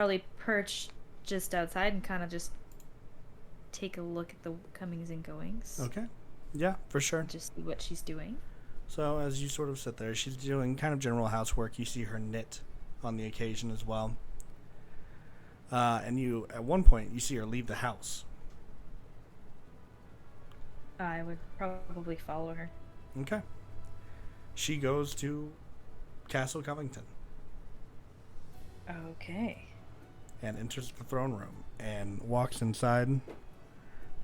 probably perch just outside and kind of just take a look at the comings and goings. Okay. Yeah, for sure. Just see what she's doing. So as you sort of sit there, she's doing kind of general housework. You see her knit on the occasion as well. And you, at one point, you see her leave the house. I would probably follow her. Okay. She goes to Castle Covington Okay. and enters the throne room and walks inside.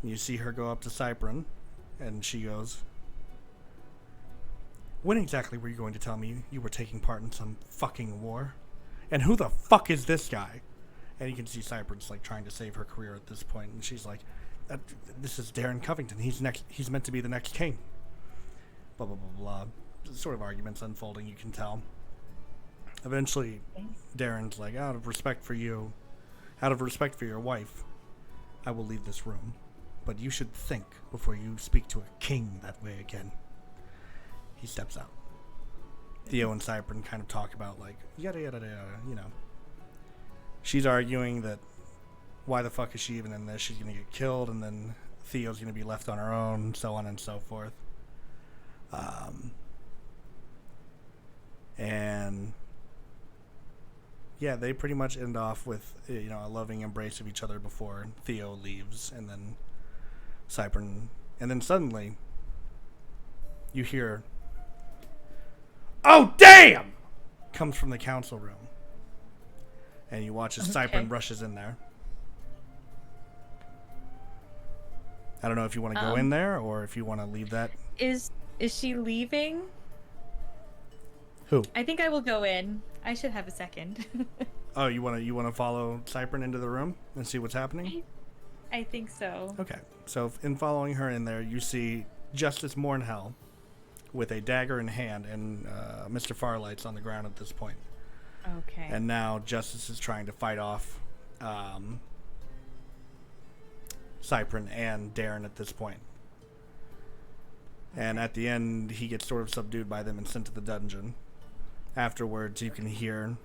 You see her go up to Cypern, and she goes, "When exactly were you going to tell me you were taking part in some fucking war? And who the fuck is this guy?" And you can see Cypern's like trying to save her career at this point, and she's like, "This is Darren Covington. He's meant to be the next king." Blah blah blah blah. Sort of arguments unfolding. You can tell. Eventually, Darren's like, "Out of respect for you, out of respect for your wife, I will leave this room. But you should think before you speak to a king that way again." He steps out. Theo and Cypern kind of talk about, like, yada yada yada, you know. She's arguing that why the fuck is she even in this? She's going to get killed, and then Theo's going to be left on her own, so on and so forth. And yeah, they pretty much end off with, you know, a loving embrace of each other before Theo leaves, and then Cypern, and then suddenly you hear, "Oh damn!" comes from the council room, and you watch as Cypern rushes in there. I don't know if you want to go in there or if you want to leave that. Is she leaving? Who? I think I will go in. I should have a second. Oh, you want to follow Cypern into the room and see what's happening? I think so. Okay. So in following her in there, you see Justice Mornhell with a dagger in hand, and Mr. Farlight's on the ground at this point. Okay. And now Justice is trying to fight off Cypern and Darren at this point. And at the end, he gets sort of subdued by them and sent to the dungeon. Afterwards, you can hear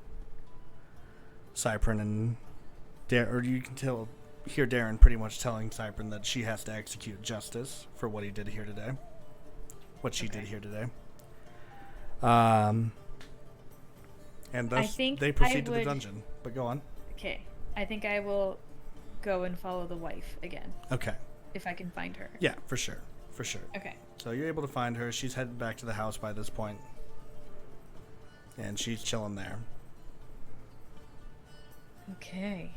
Cypern and or you can hear Darren pretty much telling Cypern that she has to execute justice for what he did here today. What she did here today. And thus they proceed to the dungeon. But go on. Okay. I think I will go and follow the wife again. Okay. If I can find her. Yeah, for sure. For sure. Okay. So you're able to find her. She's headed back to the house by this point. And she's chilling there. Okay.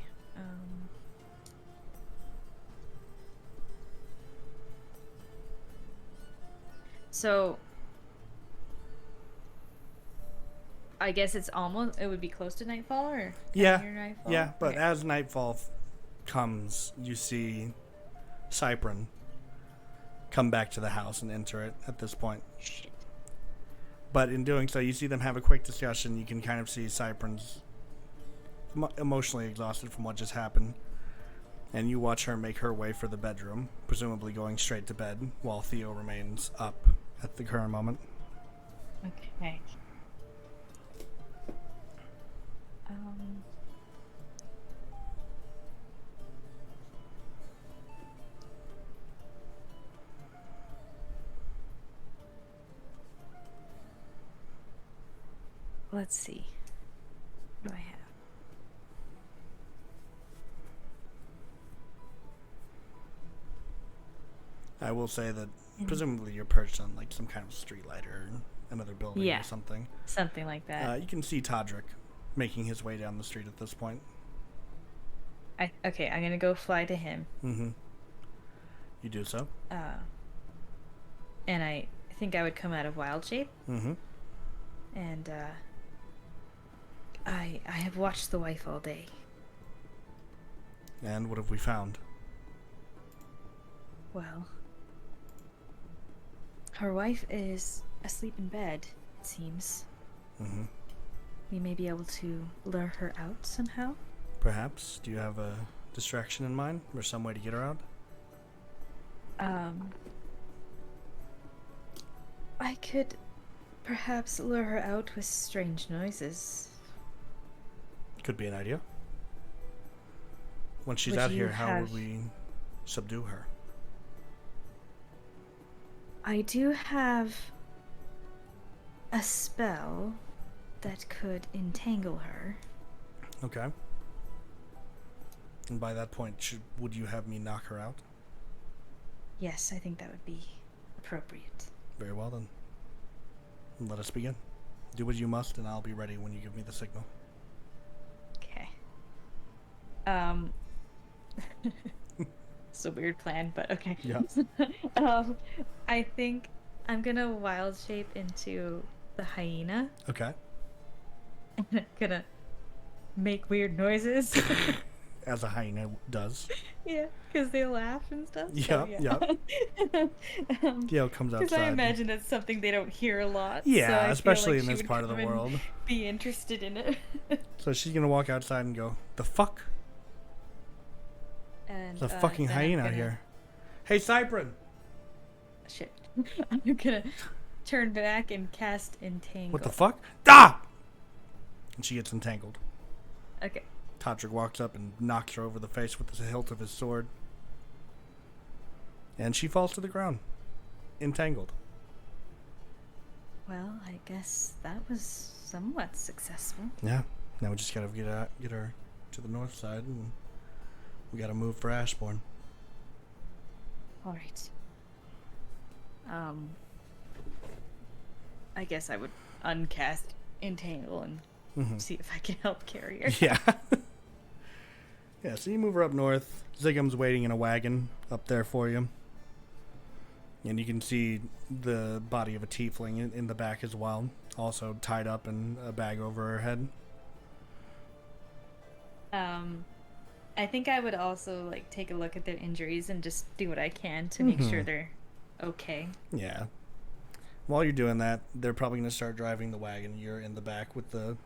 So I guess it would be close to nightfall, or yeah, yeah. But as nightfall comes, you see Cypern come back to the house and enter it at this point. Shit. But in doing so, you see them have a quick discussion. You can kind of see Cypern's emotionally exhausted from what just happened. And you watch her make her way for the bedroom, presumably going straight to bed, while Theo remains up at the current moment. Okay. Let's see. What do I have? I will say that presumably you're perched on like some kind of street light or another building or something. Something like that. You can see Todrick making his way down the street at this point. Okay, I'm gonna go fly to him. Mm-hmm. You do so. And I think I would come out of wild shape. Mm-hmm. And I have watched the wife all day. And what have we found? Well, her wife is asleep in bed, it seems. Mm-hmm. We may be able to lure her out somehow. Perhaps. Do you have a distraction in mind or some way to get her out? I could perhaps lure her out with strange noises. Could be an idea. When she's Would out you here, how have- would we subdue her? I do have a spell that could entangle her. Okay. And by that point, would you have me knock her out? Yes, I think that would be appropriate. Very well then. Let us begin. Do what you must, and I'll be ready when you give me the signal. Okay. It's a weird plan, but okay. Yeah. I think I'm gonna wild shape into the hyena. Okay. And I'm gonna make weird noises. As a hyena does. Yeah, because they laugh and stuff. Yeah, yeah. Theo comes Because outside. I imagine that's something they don't hear a lot. Yeah, so I feel especially like in she this would part of the come and world. Be interested in it. So she's gonna walk outside and go, "The fuck? And There's a fucking then I'm hyena gonna- here." Hey, Cyprin! Shit. I'm gonna turn back and cast Entangle. What the fuck? Ah! And she gets entangled. Okay. Todrick walks up and knocks her over the face with the hilt of his sword. And she falls to the ground. Entangled. Well, I guess that was somewhat successful. Yeah. Now we just gotta get her to the north side, and we gotta move for Ashbourne. Alright. I guess I would uncast Entangle and see if I can help carry her. Yeah. Yeah, so you move her up north. Zigham's waiting in a wagon up there for you. And you can see the body of a tiefling in the back as well. Also tied up in a bag over her head. I think I would also like take a look at their injuries and just do what I can to make sure they're okay. Yeah. While you're doing that, they're probably going to start driving the wagon. You're in the back with the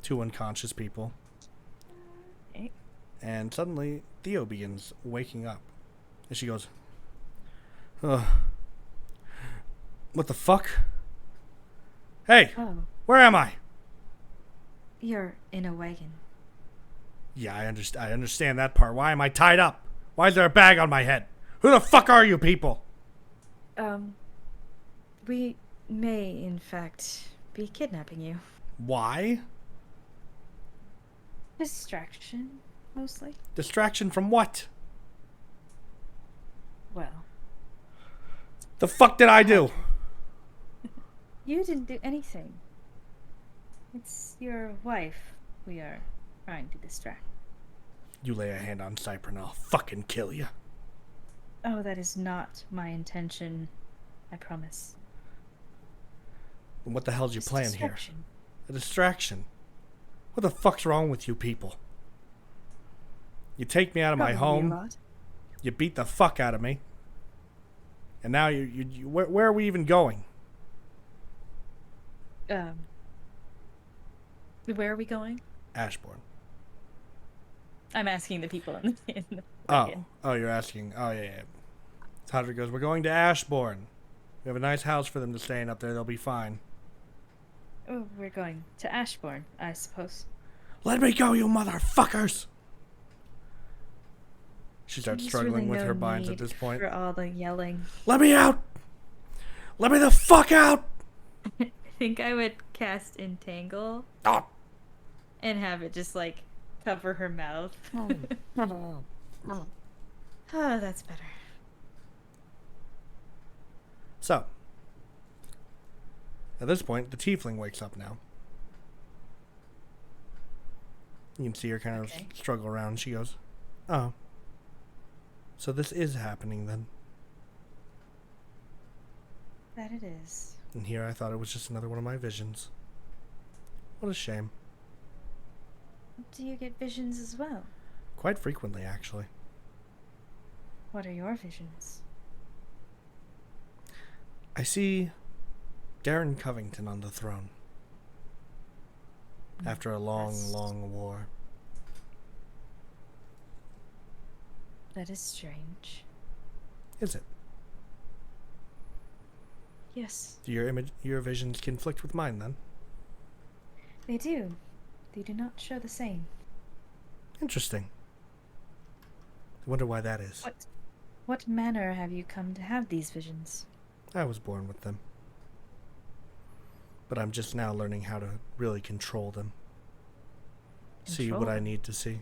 two unconscious people. Okay. And suddenly, Theo begins waking up. And she goes, "Ugh. What the fuck? Hey, Oh, where am I?" you're in a wagon. Yeah, I understand that part. Why am I tied up? Why is there a bag on my head? Who the fuck are you people? We may, in fact, be kidnapping you. Why? Distraction, mostly. Distraction from what? Well, The fuck did I do? you didn't do anything. It's your wife we are trying to distract. You lay a hand on Cyprin, I'll fucking kill you. Oh, that is not my intention. I promise. What the hell's your Just plan here? distraction. A distraction. What the fuck's wrong with you people? You take me out of my Probably a home. lot. You beat the fuck out of me. And now where are we even going? Where are we going? Ashbourne. I'm asking the people in the Oh, wagon. you're asking. Oh, yeah. Todrick goes, "We're going to Ashbourne. We have a nice house for them to stay in up there. They'll be fine." Oh, we're going to Ashbourne, I suppose. "Let me go, you motherfuckers!" She starts There's struggling really with no her binds at need this point. For all the yelling. "Let me out! Let me the fuck out!" I think I would cast Entangle Oh. and have it just like cover her mouth. Oh, that's better. So, at this point, the tiefling wakes up now. You can see her kind of Okay. struggle around. She goes, "Oh. So this is happening then." That it is. And here I thought it was just another one of my visions. What a shame. Do you get visions as well? Quite frequently, actually. What are your visions? I see Darren Covington on the throne. After a long, That's- long war. That is strange. Is it? Yes, Do your visions conflict with mine then? they do. They do not show the same. Interesting. I wonder why that is. What manner have you come to have these visions? I was born with them. But I'm just now learning how to really control them. See Control what I them? need to see.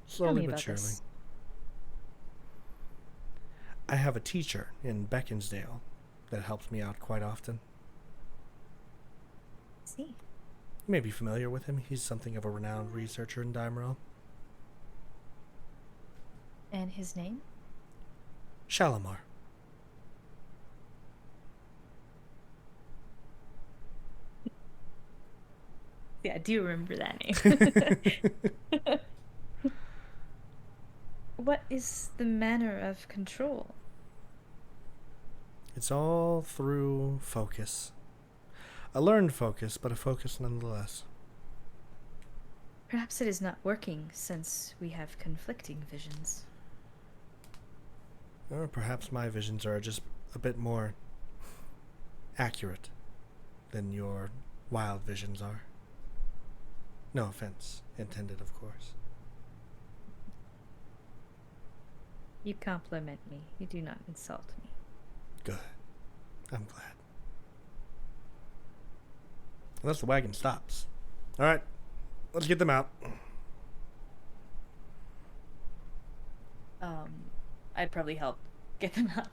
Tell Slowly me but about surely. this. I have a teacher in Beaconsdale that helps me out quite often. See. You may be familiar with him. He's something of a renowned researcher in Dimerel. And his name? Shalimar. Yeah, I do remember that name. What is the manner of control? It's all through focus. A learned focus, but a focus nonetheless. Perhaps it is not working since we have conflicting visions. Or perhaps my visions are just a bit more accurate than your wild visions are. No offense intended, of course. You compliment me. You do not insult me. Good. I'm glad. Unless the wagon stops. Alright, let's get them out. I'd probably help get them out.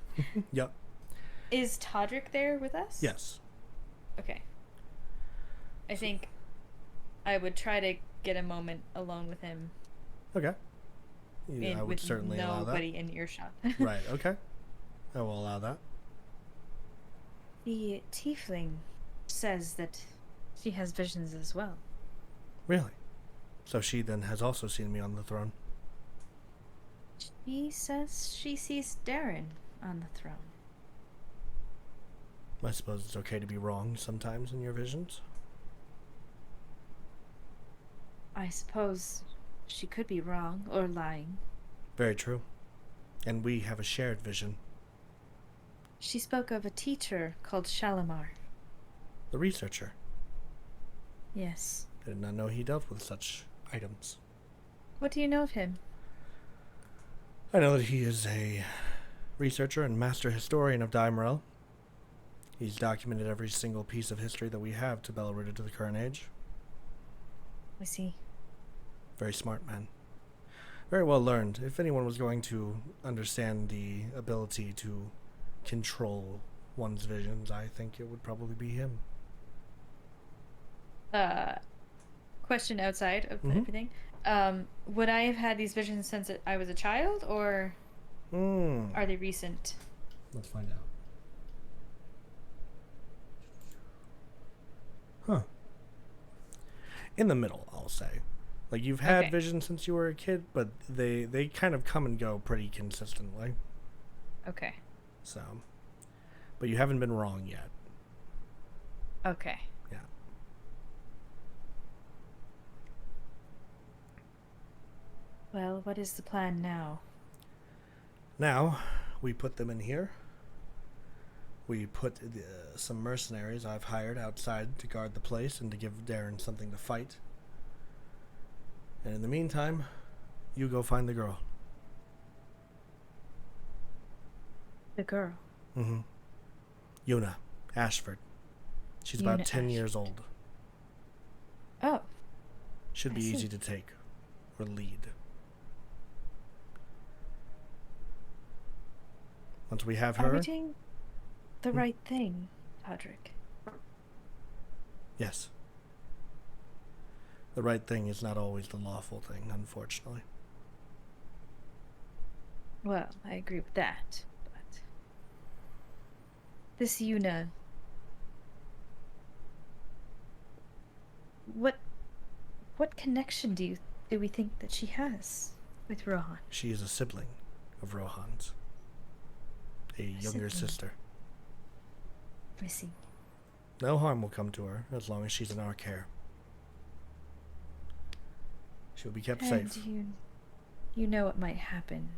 Yep. Is Todrick there with us? Yes. Okay. I think I would try to get a moment alone with him. Okay. Yeah, I would with certainly allow that. nobody in earshot. Right, okay. I will allow that. The tiefling says that she has visions as well. Really? So she then has also seen me on the throne. She says she sees Darren on the throne. I suppose it's okay to be wrong sometimes in your visions. I suppose she could be wrong or lying. Very true. And we have a shared vision. She spoke of a teacher called Shalimar. The researcher. Yes. I did not know he dealt with such items. What do you know of him? I know that he is a researcher and master historian of Dimerel. He's documented every single piece of history that we have to Belleruta to the current age. I see. Very smart man. Very well learned. If anyone was going to understand the ability to control one's visions, I think it would probably be him. Question outside of Mhm. everything. Would I have had these visions since I was a child, or are they recent? Let's find out. Huh. In the middle, I'll say. Like, you've had Okay. visions since you were a kid, but they kind of come and go pretty consistently. Okay. So, but you haven't been wrong yet. Okay. Yeah. Well, what is the plan now? Now, we put them in here. We put some mercenaries I've hired outside to guard the place and to give Darren something to fight. And in the meantime, you go find the girl. The girl. Mm-hmm. Yuna Ashford. She's Yuna about 10 years Ashford. old. Oh, Should I be see. easy to take or lead. Once we have Are we her, doing the right thing, Todrick? yes. The right thing is not always the lawful thing, unfortunately. Well, I agree with that, but this Yuna. What connection do we think that she has with Rohan? She is a sibling of Rohan's. A younger sibling. sister. I see. No harm will come to her as long as she's in our care. She'll be kept And safe. you know what might happen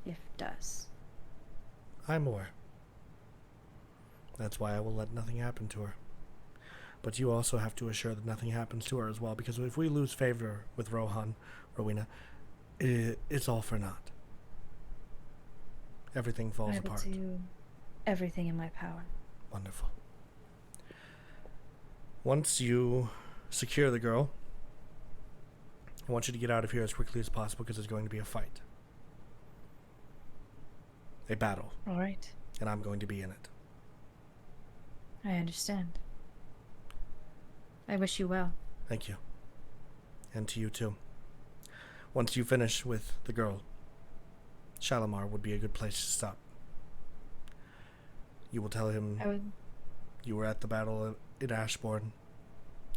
if it does. I'm aware. That's why I will let nothing happen to her. But you also have to assure that nothing happens to her as well, because if we lose favor with Rowena, it's all for naught. Everything falls I will apart. do everything in my power. Wonderful. Once you secure the girl, I want you to get out of here as quickly as possible because there's going to be a fight. A battle. All right. And I'm going to be in it. I understand. I wish you well. Thank you. And to you too. Once you finish with the girl, Shalimar would be a good place to stop. You will tell him you were at the battle in Ashbourne.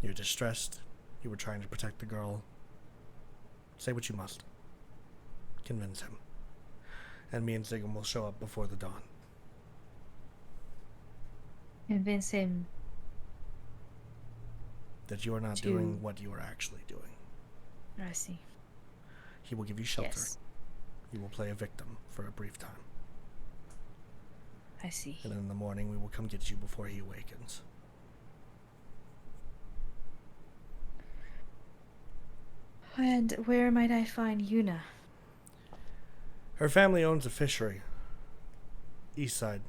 You're distressed. You were trying to protect the girl. Say what you must. Convince him. And me and Zigam will show up before the dawn. Convince him that you are not doing what you are actually doing. I see. He will give you shelter. Yes. You will play a victim for a brief time. I see. And in the morning we will come get you before he awakens. And where might I find Yuna? Her family owns a fishery. East side,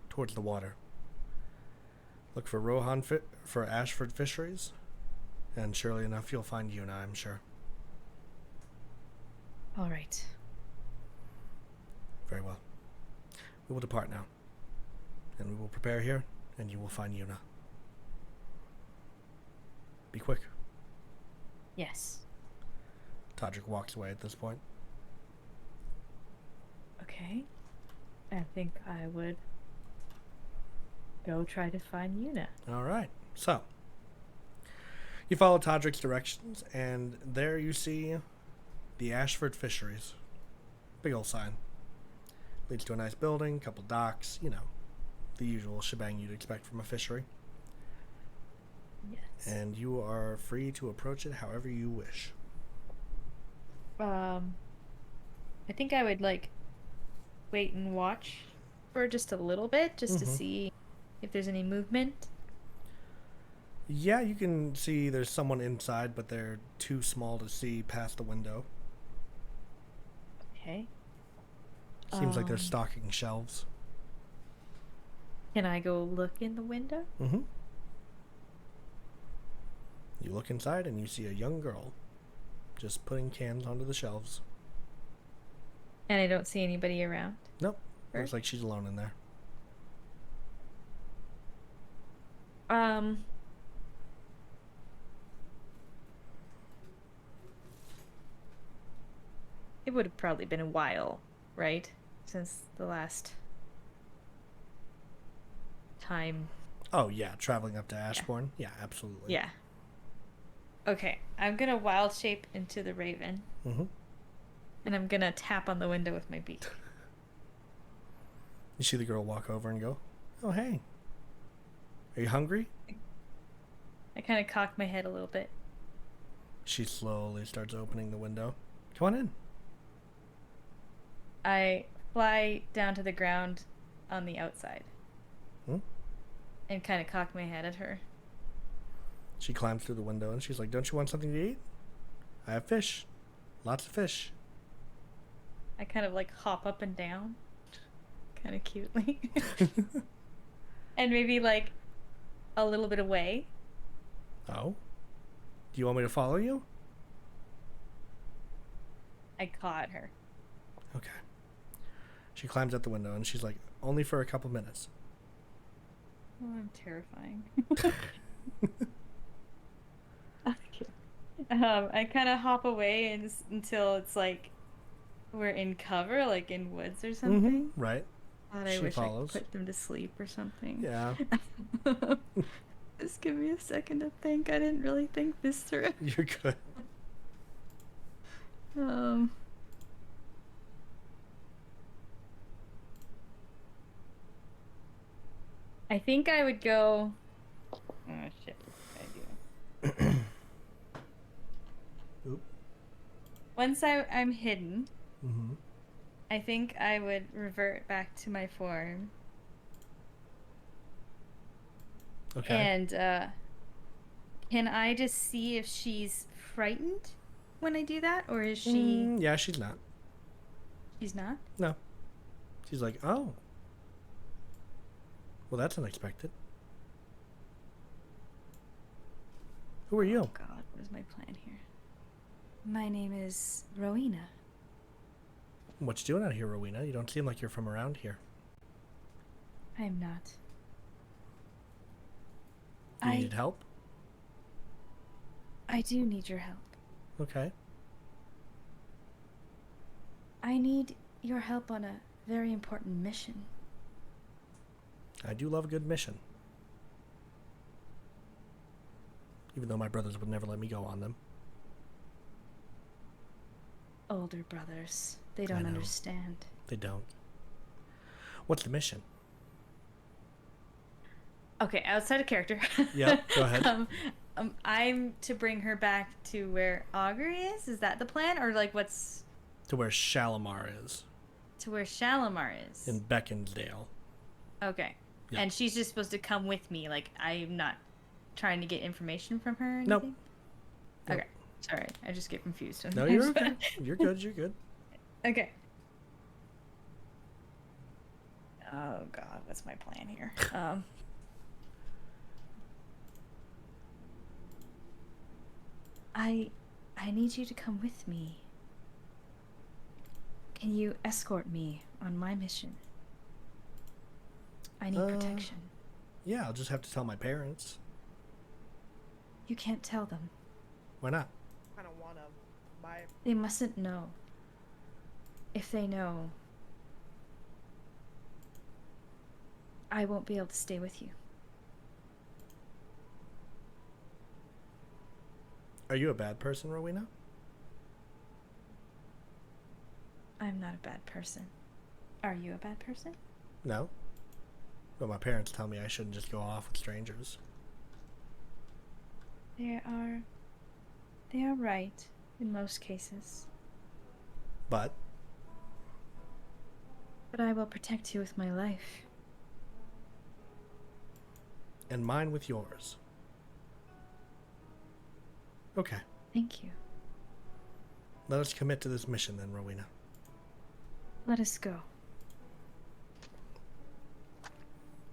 towards the water. Look for for Ashford Fisheries, and surely enough you'll find Yuna, I'm sure. All right. Very well. We will depart now. And we will prepare here, and you will find Yuna. Be quick. Yes. Todrick walks away at this point. Okay. I think I would go try to find Yuna. All right. So, you follow Todrick's directions, and there you see the Ashford Fisheries. Big old sign. Leads to a nice building, couple docks, you know, the usual shebang you'd expect from a fishery. Yes. And you are free to approach it however you wish. I think I would wait and watch for just a little bit, just to see if there's any movement. Yeah, you can see there's someone inside, but they're too small to see past the window. Okay. Seems like they're stocking shelves. Can I go look in the window? Mm-hmm. You look inside and you see a young girl just putting cans onto the shelves. And I don't see anybody around? Nope. Looks like she's alone in there. It would have probably been a while, right? Since the last time. Oh, yeah. Traveling up to Ashbourne? Yeah, absolutely. Yeah. Okay. I'm going to wild shape into the raven. Mm-hmm. And I'm going to tap on the window with my beak. You see the girl walk over and go, "Oh, hey. Are you hungry?" I kind of cock my head a little bit. She slowly starts opening the window. "Come on in." I fly down to the ground on the outside. And kind of cock my head at her. She climbs through the window and she's like, "Don't you want something to eat? I have fish. Lots of fish." I kind of hop up and down. Kind of cutely. And maybe a little bit away. Oh? Do you want me to follow you? I caught her. Okay. She climbs out the window and she's like, "Only for a couple minutes." Oh, I'm terrifying. Okay. I kind of hop away until it's we're in cover, in woods or something. Mm-hmm. Right. God, I wish I could put them to sleep or something. Yeah. Just give me a second to think. I didn't really think this through. You're good. I think I would go. Oh shit! What did I do? Oop. Once I'm hidden, Mm-hmm. I think I would revert back to my form. Okay. And Can I just see if she's frightened when I do that, or is she? Yeah, she's not. She's not. No. She's like, oh. Well, that's unexpected. Who are you? Oh God, what is my plan here? My name is Rowena. What you doing out here, Rowena? You don't seem like you're from around here. I am not. You needed help? I do need your help. Okay. I need your help on a very important mission. I do love a good mission. Even though my brothers would never let me go on them. Older brothers. They don't understand. They don't. What's the mission? Okay, outside of character. Yeah, go ahead. I'm to bring her back to where Augury is? Is that the plan? Or like what's... To where Shalimar is. To where Shalimar is? In Beckinsdale. Okay. Yeah. And she's just supposed to come with me. Like, I'm not trying to get information from her or anything? Nope. Okay. Sorry, I just get confused sometimes. No, you're okay. You're good, you're good. Okay. Oh God, what's my plan here? I need you to come with me. Can you escort me on my mission? I need protection. Yeah, I'll just have to tell my parents. You can't tell them. Why not? I don't wanna. They mustn't know. If they know, I won't be able to stay with you. Are you a bad person, Rowena? I'm not a bad person. Are you a bad person? No. But my parents tell me I shouldn't just go off with strangers. They are right in most cases. But I will protect you with my life. And mine with yours. Okay. Thank you. Let us commit to this mission then, Rowena. Let us go.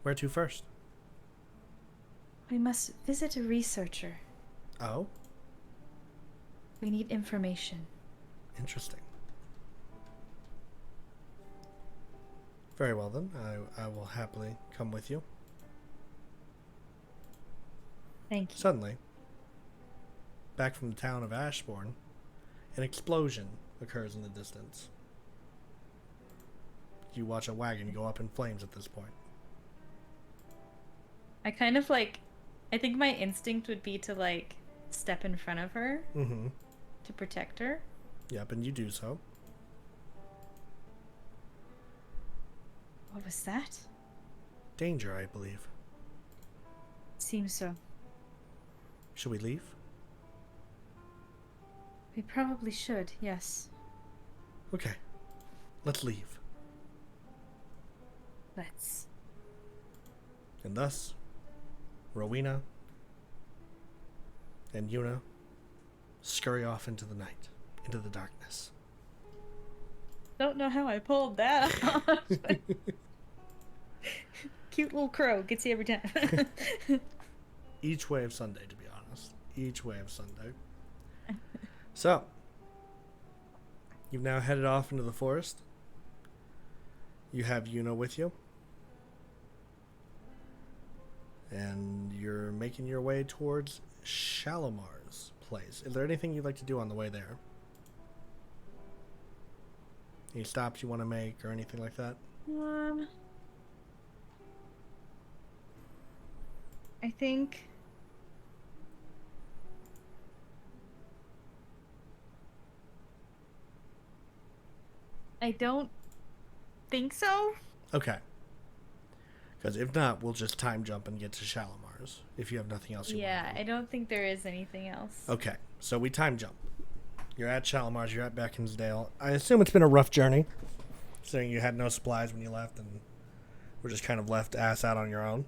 Where to first? We must visit a researcher. Oh? We need information. Interesting. Very well then. I will happily come with you. Thank you. Suddenly, back from the town of Ashbourne, an explosion occurs in the distance. You watch a wagon go up in flames at this point. I kind of like, I think my instinct would be to like step in front of her Mm-hmm. to protect her. Yep, and you do so. What was that? Danger, I believe. Seems so. Should we leave? We probably should, yes. Okay. Let's leave. Let's. And thus, Rowena and Yuna scurry off into the night, into the darkness. Don't know how I pulled that off. Cute little crow gets you every time. Each way of Sunday, to be honest. Each way of Sunday. So, you've now headed off into the forest. You have Yuna with you. And you're making your way towards Shalimar's place. Is there anything you'd like to do on the way there? Any stops you want to make or anything like that? I think I don't think so. Okay. Because if not, we'll just time jump and get to Shalimar's if you have nothing else you want to do. I don't think there is anything else. Okay, so we time jump. You're at Shalimar's, you're at Beckinsdale. I assume it's been a rough journey, saying you had no supplies when you left and were just kind of left ass out on your own.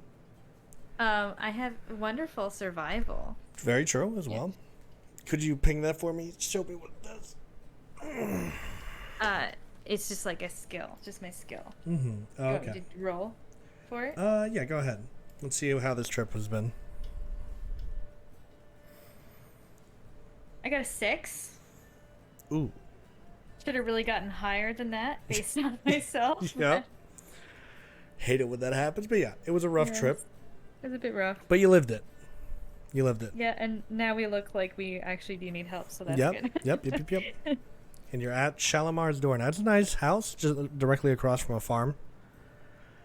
I have wonderful survival. Very true as Yeah. well. Could you ping that for me? Show me what it does. Uh, it's just like a skill, just my skill. Mm-hmm. Oh, You want okay. me to roll for it? Yeah, go ahead. Let's see how this trip has been. I got a 6. Ooh. Should have really gotten higher than that based on myself. Yeah. Hate it when that happens, but yeah, it was a rough Yeah, trip. it was a bit rough. But you lived it. You lived it. Yeah, and now we look like we actually do need help, so that's Yep. good. Yep. And you're at Shalimar's door. Now, it's a nice house, just directly across from a farm.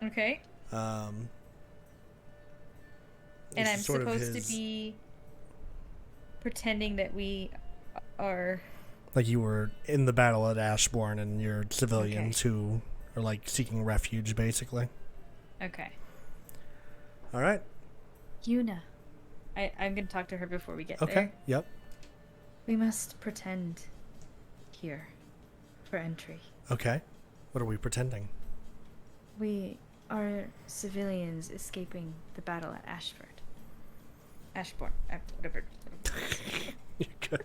Okay. Um, And this I'm is sort of supposed to his- be pretending that we are. like you were in the battle at Ashbourne, and you're civilians who are like seeking refuge, basically. Okay. All right. Yuna. I'm going to talk to her before we get Okay. there. Yep. We must pretend here for entry. Okay. What are we pretending? We are civilians escaping the battle at Ashbourne. Whatever. You're good.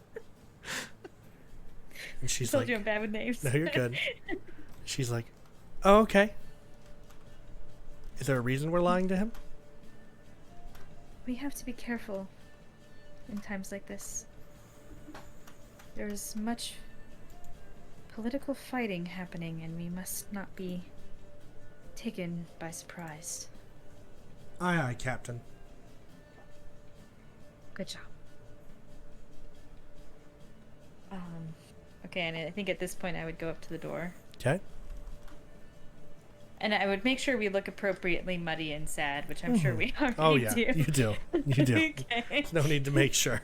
And she's Told like, you I'm bad with names. "No, you're good." She's like, "Oh, okay. Is there a reason we're lying to him?" We have to be careful in times like this. There is much political fighting happening, and we must not be taken by surprise. Aye, aye, Captain. Good job. Okay, and I think at this point I would go up to the door. Okay. And I would make sure we look appropriately muddy and sad, which I'm sure we already Oh yeah, do. you do. You do. Okay. There's no need to make sure.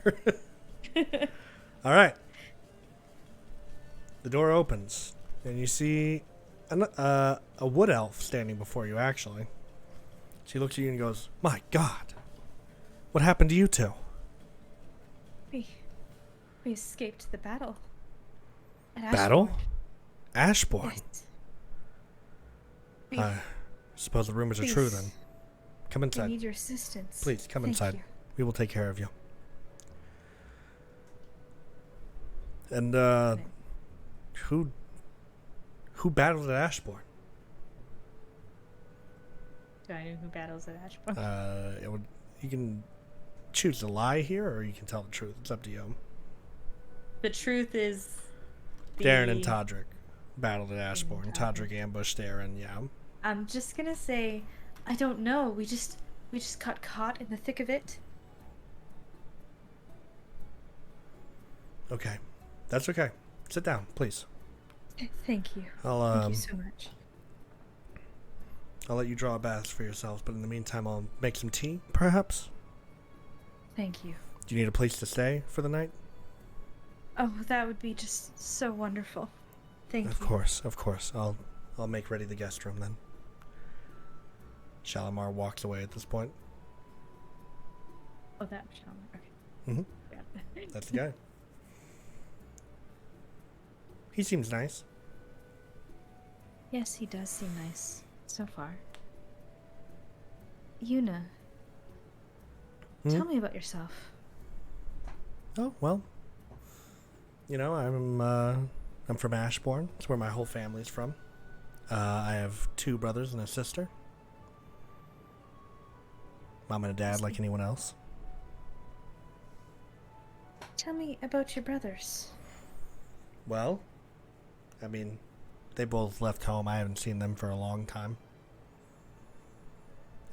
All right. The door opens, and you see a wood elf standing before you. Actually, she looks at you and goes, "My God, what happened to you two?" We escaped the battle. At Battle? Ashbourne. Ashbourne. Yes. We, I suppose the rumors are true then. Come we inside. need your assistance. Please, come Thank inside. you. We will take care of you. And, who battled at Ashbourne? Do I know who battles at Ashbourne? You can choose to lie here, or you can tell the truth. It's up to you. The truth is, Darren and Todrick battled at Ashbourne. Todrick. Todrick ambushed Darren, yeah. I'm just gonna say, I don't know. We just got caught in the thick of it. Okay. That's okay. Sit down, please. Thank you. I'll Thank you so much. I'll let you draw a bath for yourselves, but in the meantime I'll make some tea, perhaps? Thank you. Do you need a place to stay for the night? Oh, that would be just so wonderful. Thank Of you. course. I'll make ready the guest room then. Shalimar walks away at this point. Oh, that Shalimar. Okay. Mhm. Yeah. That's the guy. He seems nice. Yes, he does seem nice so far. Yuna, tell me about yourself. Oh, well. You know, I'm from Ashbourne. It's where my whole family's from. I have 2 brothers and a sister. Mom and a dad like anyone else. Tell me about your brothers. Well, I mean, they both left home. I haven't seen them for a long time.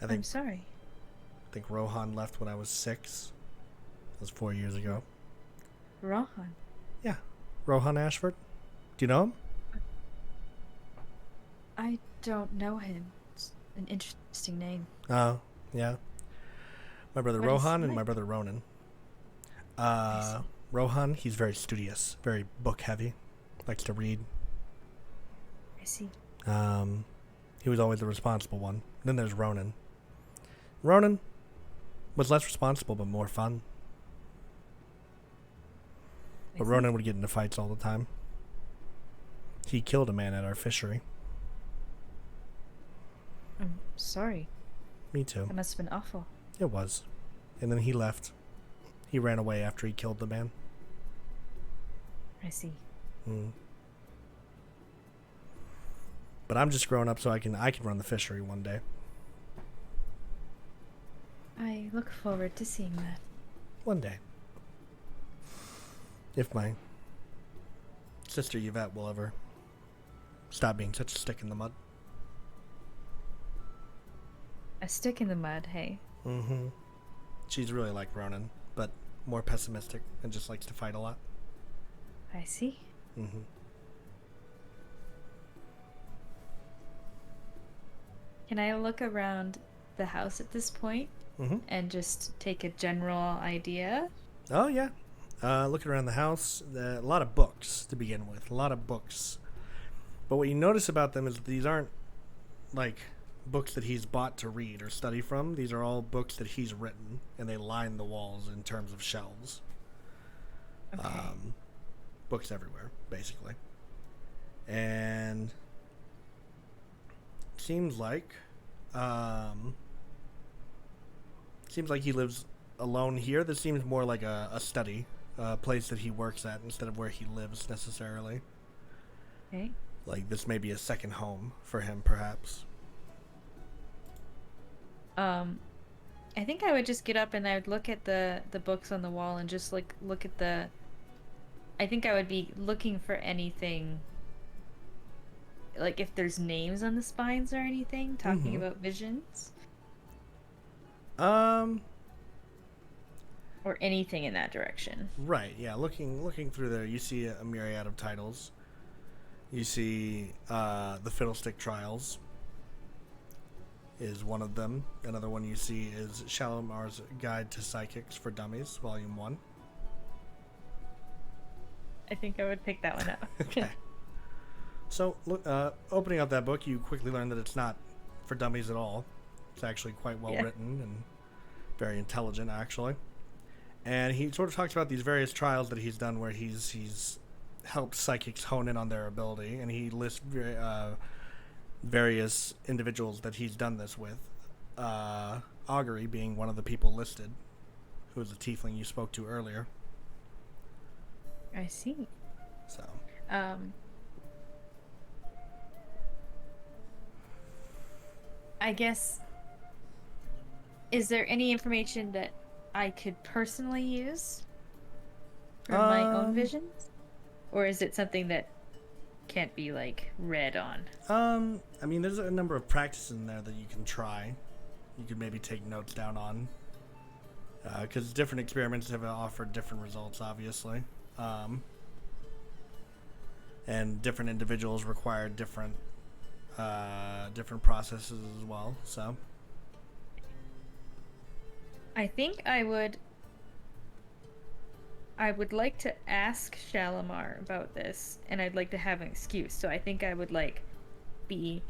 I'm sorry. I think Rohan left when I was 6. That was 4 years ago. Rohan. Yeah. Rohan Ashford. Do you know him? I don't know him. It's an interesting name. Oh, yeah. My brother What is Rohan he and my like? brother Ronan. I Rohan, he's very studious, very book heavy, likes to read. see. He was always the responsible one. Then there's Ronan. Ronan was less responsible but more fun. But Ronan would get into fights all the time. He killed a man at our fishery. I'm sorry. Me too. That must have been awful. It was. And then he left. He ran away after he killed the man. I see. Mm. But I'm just growing up so I can run the fishery one day. I look forward to seeing that. One day. If my sister Yvette will ever stop being such a stick in the mud. A stick in the mud, hey. Mm-hmm. She's really like Ronan, but more pessimistic and just likes to fight a lot. I see. Mm-hmm. Can I look around the house at this point Mm-hmm. and just take a general idea? Oh, yeah. Looking around the house, a lot of books to begin with. A lot of books. But what you notice about them is that these aren't, like, books that he's bought to read or study from. These are all books that he's written, and they line the walls in terms of shelves. Okay. Books everywhere, basically. And seems like he lives alone here. This seems more like a study, a place that he works at instead of where he lives necessarily. Okay. Like this may be a second home for him, perhaps. I think I would just get up and I would look at the books on the wall and just like look at the. I think I would be looking for anything. Like if there's names on the spines or anything, talking about visions. Or anything in that direction. Right, yeah. Looking through there, you see a myriad of titles. You see the Fiddlestick Trials is one of them. Another one you see is Shalimar's Guide to Psychics for Dummies, Volume 1. I think I would pick that one up. Okay. So, opening up that book, you quickly learn that it's not for dummies at all. It's actually quite well written and very intelligent, actually. And he sort of talks about these various trials that he's done where he's helped psychics hone in on their ability, and he lists various individuals that he's done this with. Augury being one of the people listed, who was the tiefling you spoke to earlier. I see. So. I guess. Is there any information that I could personally use for my own visions? Or is it something that can't be, like, read on? I mean, there's a number of practices in there that you can try. You could maybe take notes down on. Because different experiments have offered different results, obviously. And different individuals require different processes as well, so. I think I would like to ask Shalimar about this, and I'd like to have an excuse. So I think I would like be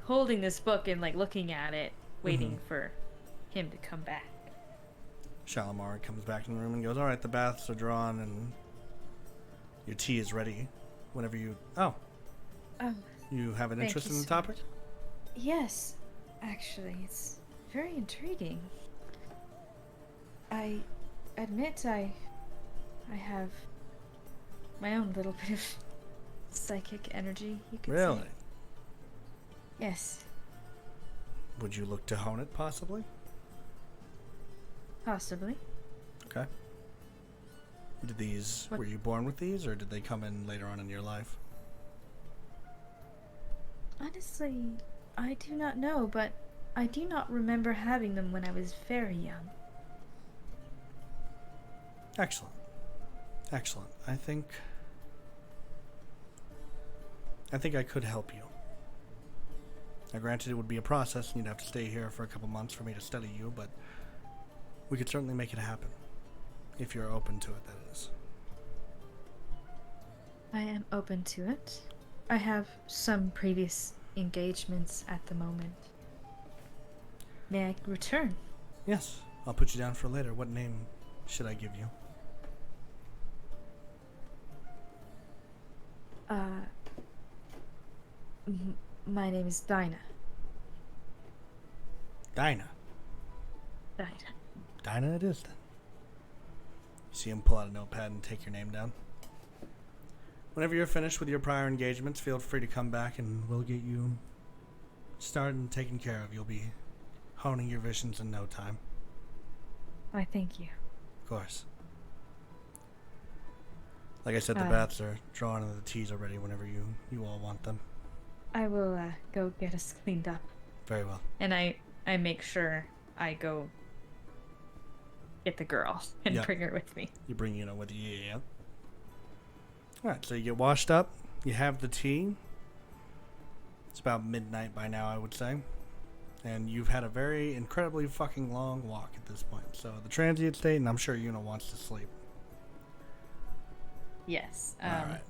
holding this book and like looking at it, waiting for him to come back. Shalimar comes back in the room and goes, "All right, the baths are drawn and your tea is ready. Whenever you you have an interest in the topic?" Yes, actually, it's very intriguing. I admit I have my own little bit of psychic energy, you could say. Really? Yes. Would you look to hone it, possibly? Possibly. Okay. Were you born with these, or did they come in later on in your life? Honestly, I do not know, but I do not remember having them when I was very young. Excellent. Excellent. I think I could help you. Now, granted, it would be a process, and you'd have to stay here for a couple months for me to study you, but we could certainly make it happen. If you're open to it, that is. I am open to it. I have some previous engagements at the moment. May I return? Yes. I'll put you down for later. What name should I give you? My name is Dinah. Dinah. Dinah. Dinah it is then. You see him pull out a notepad and take your name down. Whenever you're finished with your prior engagements, feel free to come back and we'll get you started and taken care of. You'll be honing your visions in no time. Why, thank you. Of course. Like I said, the baths are drawn and the teas are ready whenever you all want them. I will go get us cleaned up. Very well. And I make sure I go get the girl and bring her with me. You bring Una with you, yeah. Alright, so you get washed up. You have the tea. It's about midnight by now, I would say. And you've had a very incredibly fucking long walk at this point. So the transient state, and I'm sure Una wants to sleep. Yes. Alright.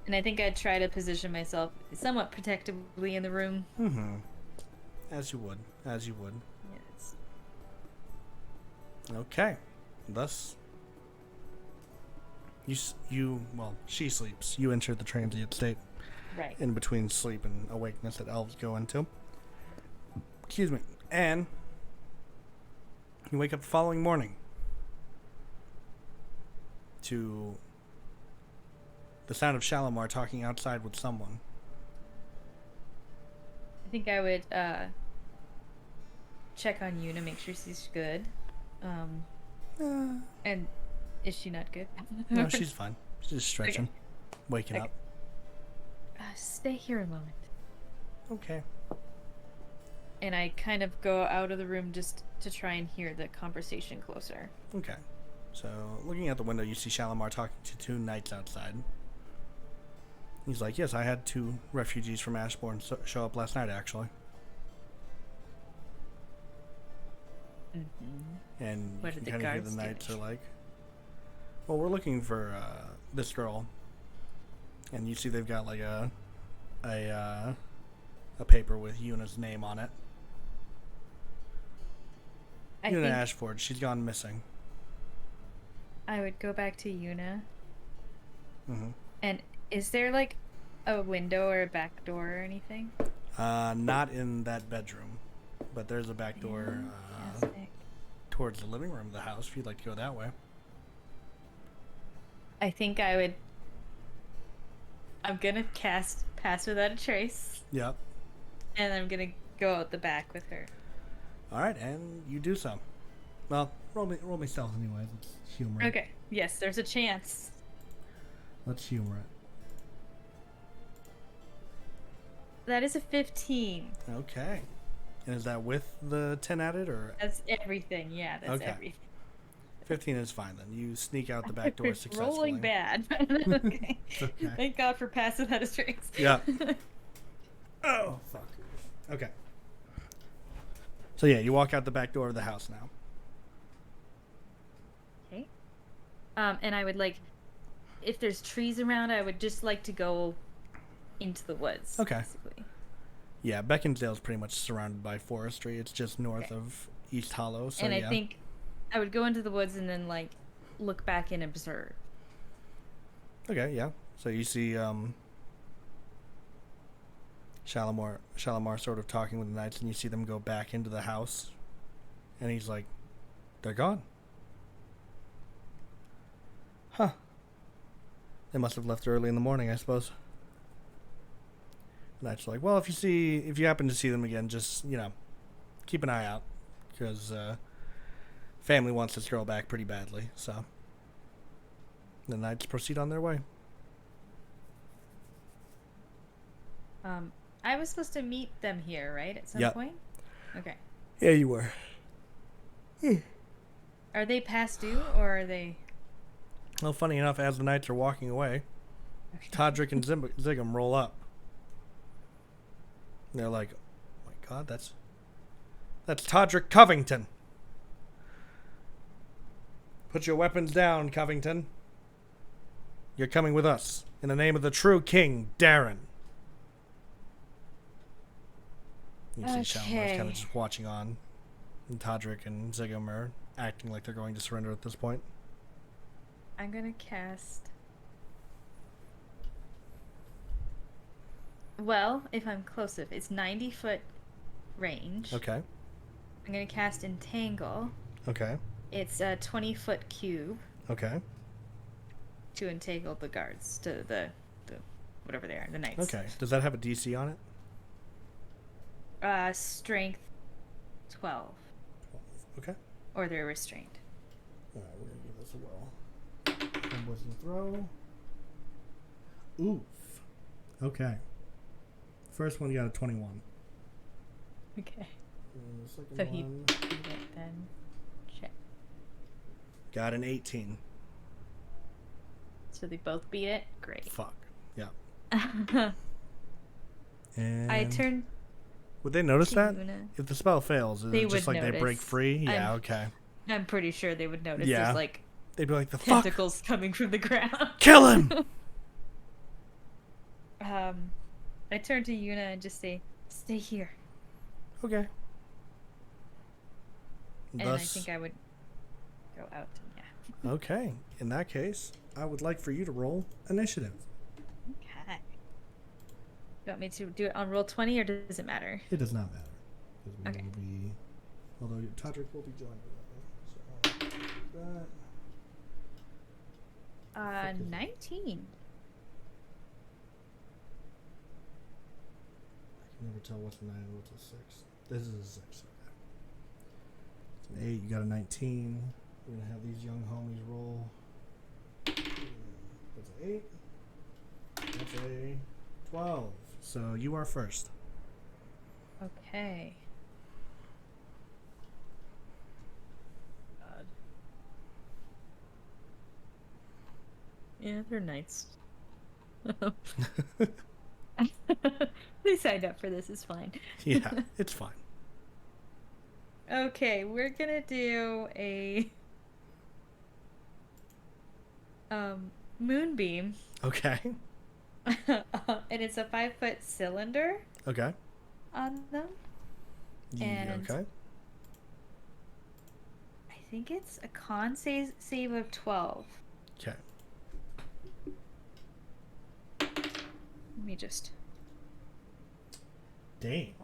And I think I'd try to position myself somewhat protectively in the room. Mm-hmm. As you would. As you would. Yes. Okay. Thus, she sleeps. You enter the transient state. Right. In between sleep and awakeness that elves go into. Excuse me. And you wake up the following morning to the sound of Shalimar talking outside with someone. I think I would check on Una, make sure she's good. And is she not good? No, she's fine. She's just stretching. Okay. Waking up. Stay here a moment. Okay. And I kind of go out of the room just to try and hear the conversation closer. Okay. So, looking out the window, you see Shalimar talking to two knights outside. He's like, yes, I had 2 refugees from Ashbourne show up last night, actually. Mm-hmm. And you can kind of hear the knights are like, well, we're looking for this girl. And you see they've got like a paper with Una's name on it. Una Ashford, she's gone missing. I would go back to Una. Mm-hmm. And is there like a window or a back door or anything? Not in that bedroom, but there's a back door towards the living room of the house if you'd like to go that way. I think I'm gonna cast Pass Without a Trace. Yep. And I'm gonna go out the back with her. Alright, and you do so. Well, roll me stealth anyway. Let's humor it. Okay. Yes, there's a chance. Let's humor it. That is a 15. Okay. And is that with the 10 added, or? That's everything, yeah, that's everything. 15 is fine then. You sneak out the back door successfully. Rolling bad. Okay. Thank God for Pass Without a Trace. Yeah. Oh, fuck. Okay. So yeah, you walk out the back door of the house now. Okay. And I would like, if there's trees around, I would just like to go into the woods. Okay. Basically. Yeah, Beaconsdale's pretty much surrounded by forestry. It's just north of East Hollow. So and I think I would go into the woods and then like look back and observe. Okay, yeah. So you see Shalimar sort of talking with the knights, and you see them go back into the house, and he's like, they're gone. Huh. They must have left early in the morning, I suppose. The knights are like, well, if you happen to see them again, just, keep an eye out, because family wants this girl back pretty badly, so the knights proceed on their way. I was supposed to meet them here, right? At some point? Okay. Yeah, you were. Are they past due, or are they... Well, funny enough, as the knights are walking away, Todrick and Zigam roll up. They're like, oh my god, that's Todrick Covington. Put your weapons down, Covington. You're coming with us, in the name of the true king, Darren. You see Shalimar's kind of just watching on, and Todrick and Zigam are acting like they're going to surrender at this point. I'm gonna cast... Well, if I'm close enough, it's 90-foot range. Okay. I'm gonna cast Entangle. Okay. It's a 20-foot cube Okay. to entangle the guards, to the whatever they are, the knights. Okay. Does that have a DC on it? Strength 12, Okay. or they're restrained. All right, we're gonna give this a whirl. Homeboys can throw. Oof. Okay. First one got a 21. Okay. And the second So he one then check. got an 18. So they both beat it. Great. Fuck. Yeah. I And turn would they notice to that? Una. If the spell fails, is They it just would like they break notice. free? Yeah, okay. I'm pretty sure they would notice. Yeah. There's like They'd be like, the fuck? tentacles coming from the ground. Kill him! I turn to Yuna and just say, "Stay here." Okay. And I think I would go out. Yeah. Okay. In that case, I would like for you to roll initiative. Okay. You want me to do it on roll 20 or does it matter? It does not matter. Because we Okay. will be... Although Todrick will be joining me. So, that. 19. I can never tell what's a 9 and what's a 6. This is a 6. Okay. It's an 8. You got a 19. We're going to have these young homies roll. That's an 8. That's a 12. So you are first. Okay. God. Yeah, they're knights. They signed up for this. It's fine. Yeah, it's fine. Okay, we're gonna do a moonbeam. Okay. And it's a 5-foot cylinder Okay. on them. And okay. I think it's a con save of 12. Okay. Let me just... Dang.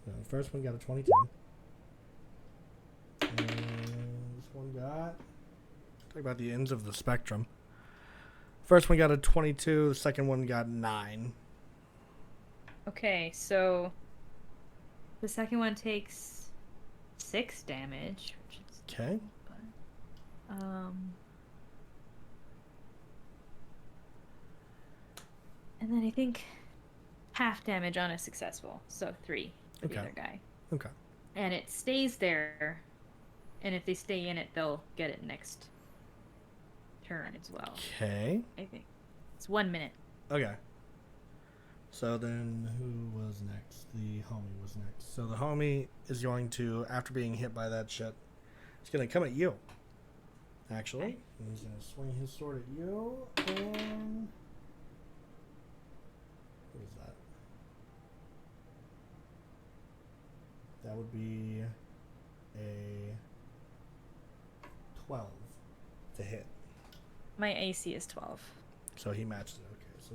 The first one got a 22. And this one got... Talk about the ends of the spectrum. First one got a 22. The second one got 9. Okay, so the second one takes 6 damage, which is Okay. but, and then I think half damage on a successful, so 3 for the Okay. other guy. Okay. And it stays there, and if they stay in it, they'll get it next turn as well. Okay. I think it's 1 minute. Okay. So then who was next? The homie was next. So the homie is going to, after being hit by that shit, he's going to come at you. Actually. Okay. And he's going to swing his sword at you. And... What is that? That would be a 12 to hit. My AC is 12. So he matched it. Okay, so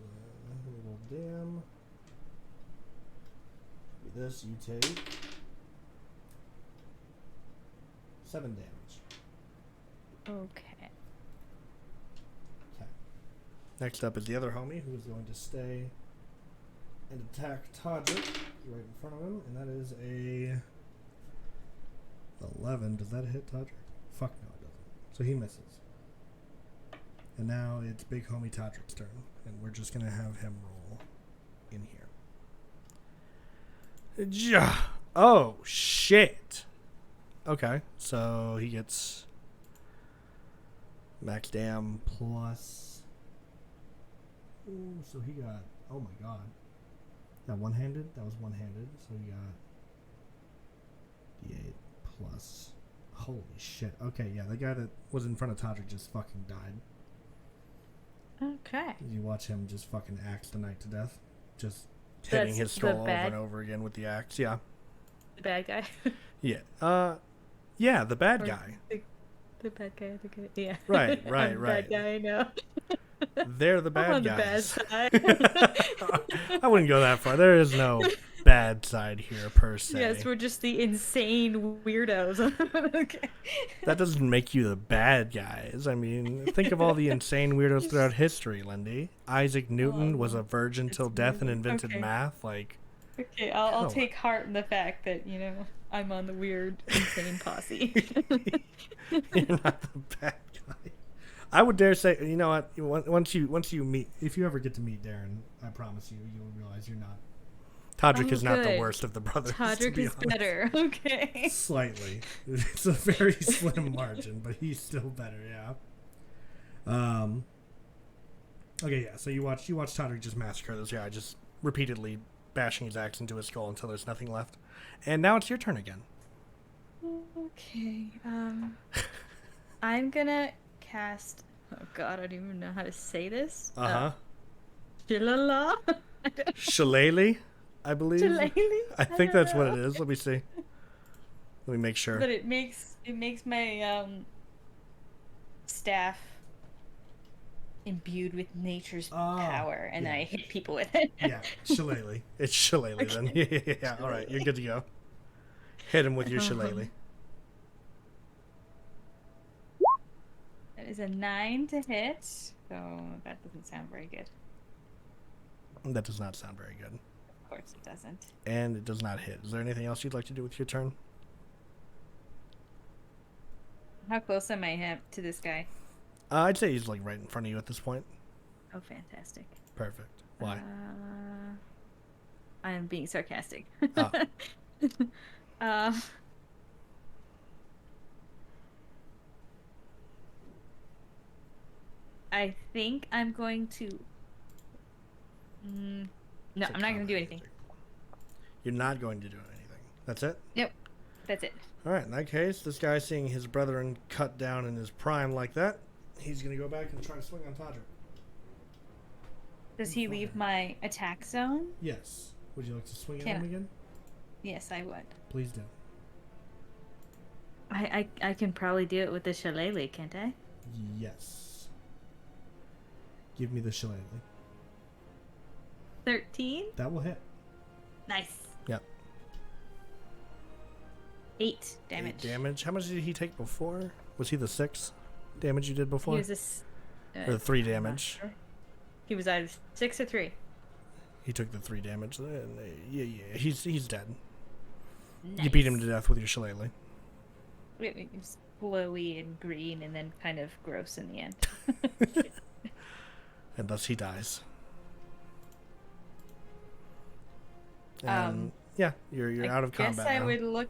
the little dam. This you take 7 damage. Okay. Okay. Next up is the other homie who is going to stay and attack Todrick right in front of him, and that is a 11. Does that hit Todrick? Fuck no, it doesn't. So he misses. And now it's big homie Todrick's turn, and we're just gonna have him roll in here. Oh shit. Okay, so he gets max dam plus. Ooh, so he got. Oh my god. That one-handed. That was one-handed. So he got D8 plus. Holy shit. Okay, yeah, the guy that was in front of Todrick just fucking died. Okay. You watch him just fucking axe the knight to death. Just hitting his skull over and over again with the axe. Yeah. The bad guy. Yeah. Yeah, the bad guy. The bad guy. The good. Yeah. Right, I'm right, the right. Bad guy. I know. They're the bad I'm on guys. the bad side. I wouldn't go that far. There is no bad side here, per se. Yes, we're just the insane weirdos. Okay. That doesn't make you the bad guys. I mean, think of all the insane weirdos throughout history, Lindy. Isaac Newton was a virgin It's till death and really invented okay. math. Like, Okay, I'll come take heart in the fact that, I'm on the weird, insane posse. you're not the bad guy. I would dare say, you know what? Once you meet, if you ever get to meet Darren, I promise you'll realize you're not. Todrick Oh, is not the good. worst of the brothers. To Todrick be is honest. better. Okay. Slightly. It's a very slim margin, but he's still better. Yeah. Okay, yeah. So you watch Todrick just massacre this guy, just repeatedly bashing his axe into his skull until there's nothing left. And now it's your turn again. Okay. I'm gonna cast. Oh God, I don't even know how to say this. Shillelagh? Shillelagh, I believe. Shillelagh? I think don't that's what know. it is. Let me see. Let me make sure. But it makes my staff imbued with nature's power, and yeah. I hit people with it. Yeah, Shillelagh. It's Shillelagh then. Yeah. All right, you're good to go. Hit him with your Shillelagh. That is a 9 to hit, so that doesn't sound very good. That does not sound very good. Of course it doesn't. And it does not hit. Is there anything else you'd like to do with your turn? How close am I to this guy? I'd say he's like right in front of you at this point. Oh, fantastic. Perfect. Why? I am being sarcastic. Ah. I think I'm going to. No, I'm not going to do anything. You're not going to do anything. That's it? Yep, that's it. All right, in that case, this guy seeing his brethren cut down in his prime like that, he's going to go back and try to swing on Todrick. Does he leave my attack zone? Yes. Would you like to swing at him again? Yes, I would. Please do. I can probably do it with the shillelagh, can't I? Yes. Give me the shillelagh. 13? That will hit. Nice. Yep. 8 damage. 8 damage. How much did he take before? Was he the 6 damage you did before? He was or 3 damage? Sure. He was either 6 or 3. He took the 3 damage. Yeah, he's dead. Nice. You beat him to death with your shillelagh. It was glowy and green and then kind of gross in the end. And thus he dies. And yeah, you're out of combat I guess I now. would look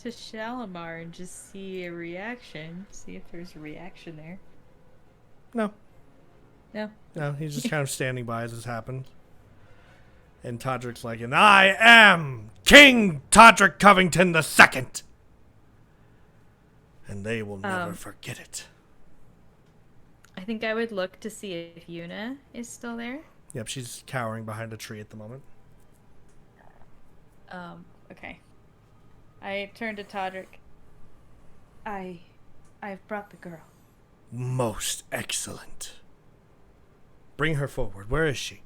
to Shalimar and just see a reaction. See if there's a reaction there. No. No. No, he's just kind of standing by as this happens. And Todrick's like, and I am King Todrick Covington II. And they will never forget it. I think I would look to see if Yuna is still there. Yep, she's cowering behind a tree at the moment. Okay. I turn to Todrick. I've brought the girl. Most excellent. Bring her forward. Where is she?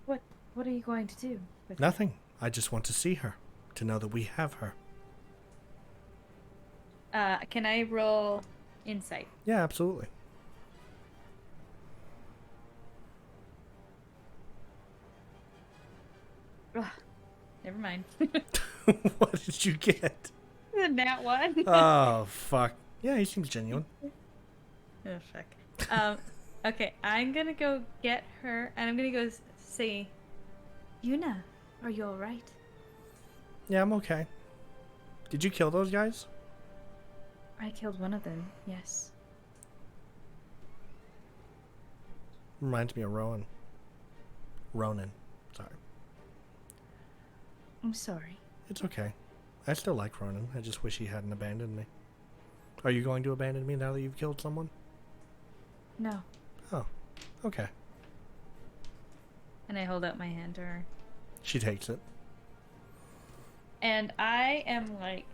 What are you going to do with Nothing. I just want to see her. To know that we have her. Can I roll insight? Yeah, absolutely. Ugh, never mind. What did you get? The nat 1. Oh, fuck. Yeah, he seems genuine. Oh, fuck. Okay, I'm gonna go get her, and I'm gonna go say, Yuna, are you alright? Yeah, I'm okay. Did you kill those guys? I killed one of them, yes. Reminds me of Rowan. Ronan. Sorry. I'm sorry. It's okay. I still like Ronan. I just wish he hadn't abandoned me. Are you going to abandon me now that you've killed someone? No. Oh, okay. And I hold out my hand to her. She takes it. And I am like,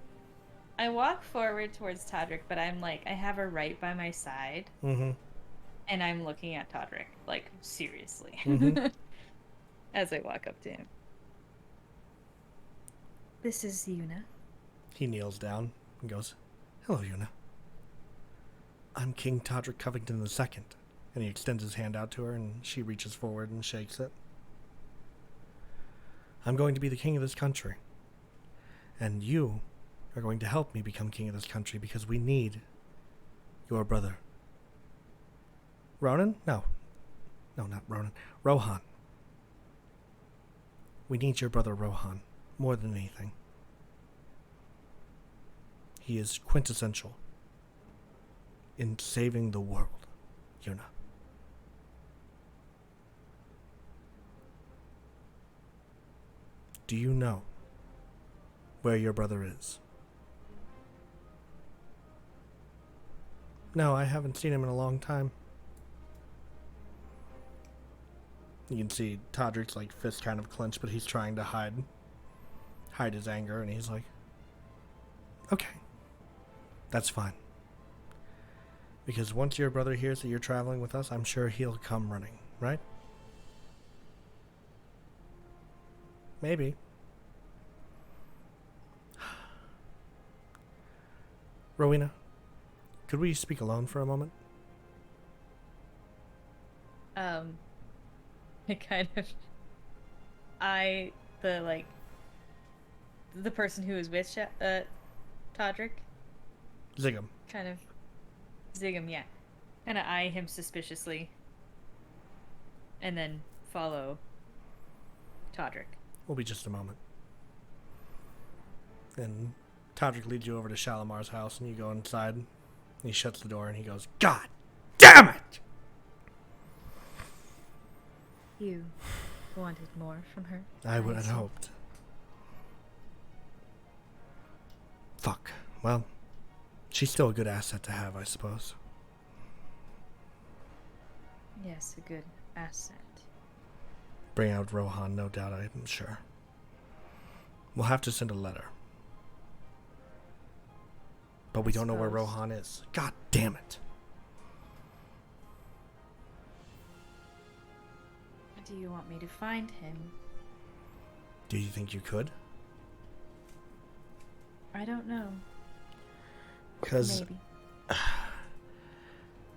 I walk forward towards Todrick, but I'm like, I have her right by my side. Mm-hmm. And I'm looking at Todrick, like, seriously. Mm-hmm. As I walk up to him. This is Yuna. He kneels down and goes, "Hello, Yuna. I'm King Todrick Covington II." And he extends his hand out to her, and she reaches forward and shakes it. "I'm going to be the king of this country. And you are going to help me become king of this country because we need your brother. Ronan? No. No, not Ronan. Rohan. We need your brother Rohan more than anything. He is quintessential in saving the world, Yuna." Do you know where your brother is? No, I haven't seen him in a long time. You can see Todrick's like fist kind of clenched, but he's trying to hide his anger, and he's like, "Okay, that's fine. Because once your brother hears that you're traveling with us, I'm sure he'll come running, right?" Maybe. Rowena, could we speak alone for a moment? It kind of I the person who was with Todrick Zigam. kind of zig him, yeah. Kind of eye him suspiciously, and then follow Todrick. Will be just a moment. And Todrick leads you over to Shalimar's house, and you go inside. And he shuts the door, and he goes, "God damn it!" You wanted more from her? I would have hoped. Fuck. Well, she's still a good asset to have, I suppose. Yes, a good asset. Bring out Rohan, no doubt, I'm sure. We'll have to send a letter. But we don't know where Rohan is. God damn it. Do you want me to find him? Do you think you could? I don't know. Because Maybe.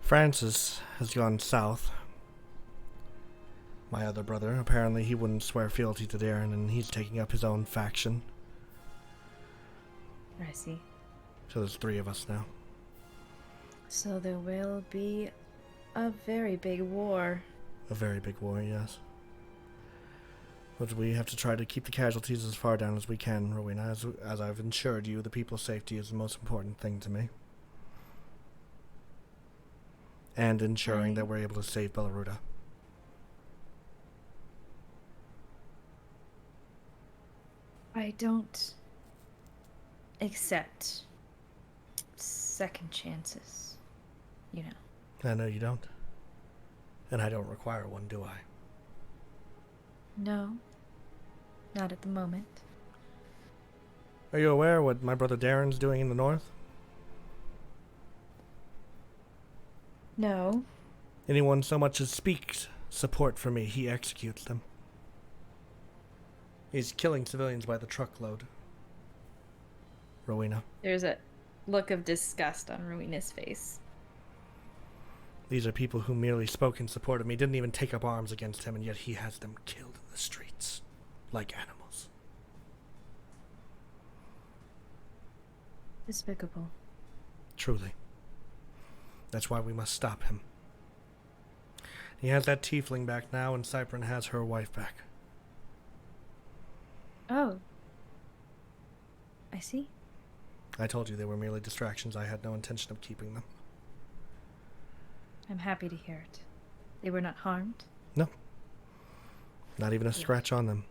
Francis has gone south. My other brother, apparently he wouldn't swear fealty to Darren, and he's taking up his own faction. I see. So there's 3 of us now. So there will be a very big war. A very big war, yes. But we have to try to keep the casualties as far down as we can, Rowena. As I've assured you, the people's safety is the most important thing to me. And ensuring that we're able to save Bellaruda. I don't accept second chances, you know. I know you don't. And I don't require one, do I? No, not at the moment. Are you aware what my brother Darren's doing in the north? No. Anyone so much as speaks support for me, he executes them. He's killing civilians by the truckload. Rowena. There's a look of disgust on Rowena's face. These are people who merely spoke in support of me, didn't even take up arms against him, and yet he has them killed in the streets. Like animals. Despicable. Truly. That's why we must stop him. He has that tiefling back now, and Cypern has her wife back. Oh. I see. I told you they were merely distractions. I had no intention of keeping them. I'm happy to hear it. They were not harmed? No. Not even a scratch on them.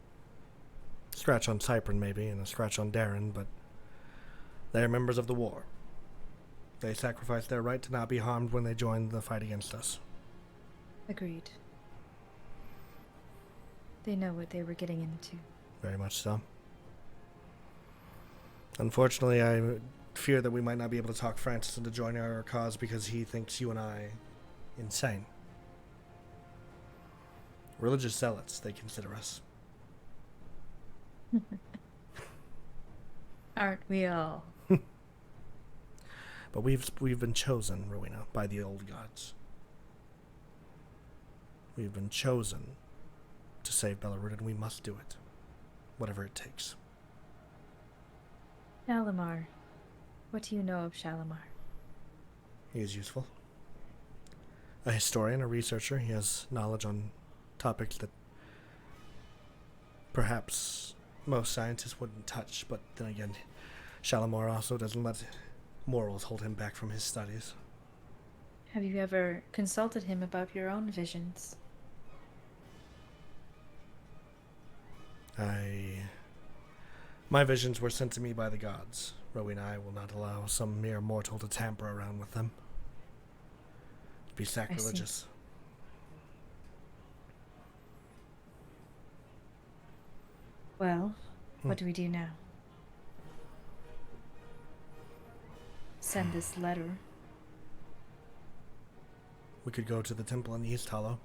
Scratch on Cypern, maybe, and a scratch on Darren, but they are members of the war. They sacrificed their right to not be harmed when they joined the fight against us. Agreed. They know what they were getting into. Very much so. Unfortunately, I fear that we might not be able to talk Francis into joining our cause because he thinks you and I insane. Religious zealots, they consider us. Aren't we all? But we've been chosen, Rowena, by the old gods. We've been chosen to save Belarus, and we must do it. Whatever it takes. Shalimar. What do you know of Shalimar? He is useful. A historian, a researcher. He has knowledge on topics that perhaps most scientists wouldn't touch, but then again, Shalimar also doesn't let morals hold him back from his studies. Have you ever consulted him about your own visions? My visions were sent to me by the gods. Rowena, I will not allow some mere mortal to tamper around with them. It'd be sacrilegious. Well, what do we do now? Send this letter. We could go to the temple in East Hollow,